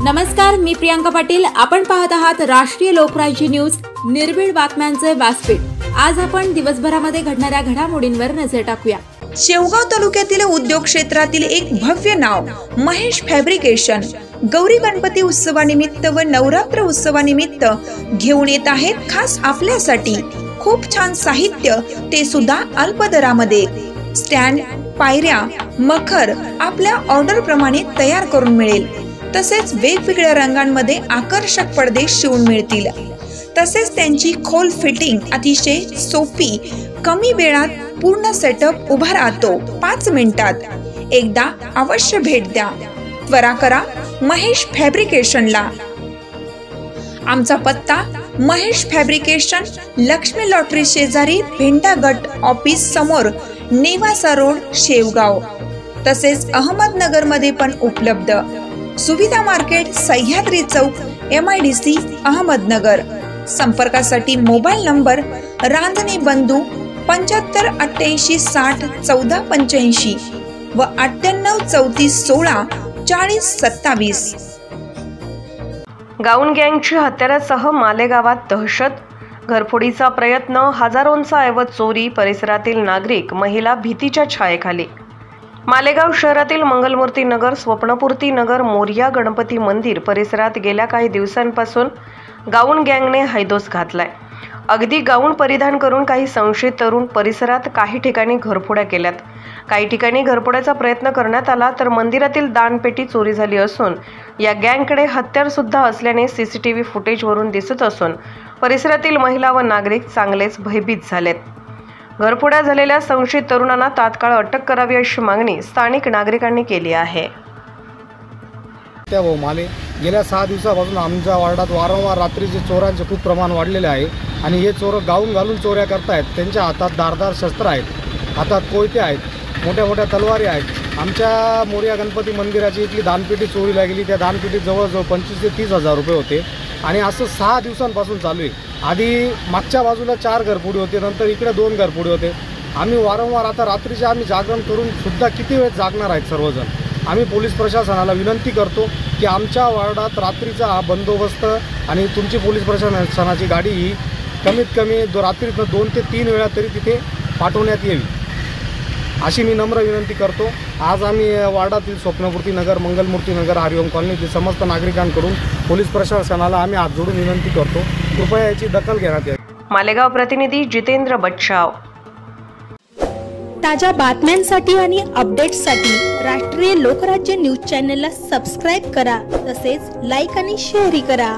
नमस्कार, मी प्रियांका पाटील। आपण पाहत आहात राष्ट्रीय लोकराज्य न्यूज, निर्भीड बातम्यांचे व्यासपीठ। आज आपण दिवसभरामध्ये घडणाऱ्या घडामोडींवर नजर टाकूया। शेवगाव तालुक्यातील उद्योग क्षेत्रातील एक भव्य नाव महेश फॅब्रिकेशन गौरी गणपती उत्सवानिमित्त व नवरात्र उत्सवानिमित्त घेऊन येत आहेत खास आपल्यासाठी खूप छान साहित्य, ते सुद्धा अल्प दरामध्ये। स्टँड, पायऱ्या, मखर आपल्या ऑर्डर प्रमाणे तयार करून मिळेल। तसेच वेगवेगळ्या रंगांमध्ये आकर्षक पडदे शिवून मिळतील। तसेच त्यांची खोल फिटिंग अतिशय सोपी, कमी वेळात पूर्ण सेटअप उभा राहतो 5 मिनिटात। एकदा अवश्य भेट द्या। त्वरा करा महेश फॅब्रिकेशनला। आमचा पत्ता महेश फॅब्रिकेशन, लक्ष्मी लॉटरी शेजारी, भेंडा गट ऑफिस समोर, नेवासा रोड, शेवगाव। तसेच अहमदनगर मध्ये पण उपलब्ध। सुविधा मार्केट, सह्याद्री चौक, MIDC, अहमदनगर। संपर्कासाठी मोबाईल नंबर रांजणे बंधू 75 88 60 14 85 व 98 34 16 40 27। गाऊन गँगची हत्यारासह मालेगावात दहशत, घरफोडीचा प्रयत्न, हजारोंचा ऐवज चोरी, परिसरातील नागरिक, महिला भीतीच्या छायेखाली। मालेगाव शहरातील मंगलमूर्ती नगर, स्वप्नपूर्ती नगर, मोरया गणपती मंदिर परिसरात गेल्या काही दिवसांपासून गाऊन गँगने हैदोस घातलाय। अगदी गाऊन परिधान करून काही संशयित तरुण परिसरात काही ठिकाणी घरफोड्या केल्यात। काही ठिकाणी घरफोड्याचा प्रयत्न करण्यात आला तर मंदिरातील दानपेटी चोरी झाली असून या गँगकडे हत्यार सुद्धा असल्याने CCTV फुटेजवरून दिसत असून परिसरातील महिला व नागरिक चांगलेच भयभीत झालेत। घरफोड्या झालेल्या संशयित तरुणांना तात्काळ अटक करावी अशी मागणी स्थानिक नागरिकांनी केली आहे। गेल्या 6 दिवसापासून आमच्या वार्डात वारंवार रात्रीचे चोरांचे खूप प्रमाण वाढलेले आहे आणि हे चोर गाऊन घालून चोऱ्या करतायत। त्यांच्या हातात धारदार शस्त्र आहेत, हातात कोयते आहेत, मोठ्या मोठ्या तलवारी आहेत। आमच्या मोरया गणपती मंदिराची इथली दानपेटी चोरीला गेली। त्या दानपेटीत जवळजवळ 25 ते 30 हजार रुपये होते आणि असं 6 दिवसांपासून चालू आहे। आधी मागच्या बाजूला 4 घरफोडी होते, नंतर इकडे 2 घरफोडी होते। आम्ही वारंवार आता रात्रीचे आम्ही जागरण करून सुद्धा किती वेळ जागणार आहेत सर्वजण। आम्ही पोलीस प्रशासनाला विनंती करतो की आमच्या वार्डात रात्रीचा हा बंदोबस्त आणि तुमची पोलीस प्रशासनाची गाडी ही कमीत कमी रात्रीतनं 2 ते 3 वेळा तरी तिथे पाठवण्यात यावी अशी मी नम्र विनंती करतो। आज आम्ही वार्डातील स्वप्नपूर्ती नगर, मंगलमूर्ती नगर, हरिओम कॉलनीतील समस्त नागरिकांकडून पोलीस प्रशासनाला आम्ही हात जोडून विनंती करतो, कृपया याची दखल घेण्यात यावी। मालेगाव प्रतिनिधी जितेंद्र बच्चाव। ताज्या बातम्यांसाठी आणि अपडेट्ससाठी राष्ट्रीय लोकराज्य न्यूज चॅनलला सबस्क्राईब करा, तसेच लाईक आणि शेअरही करा।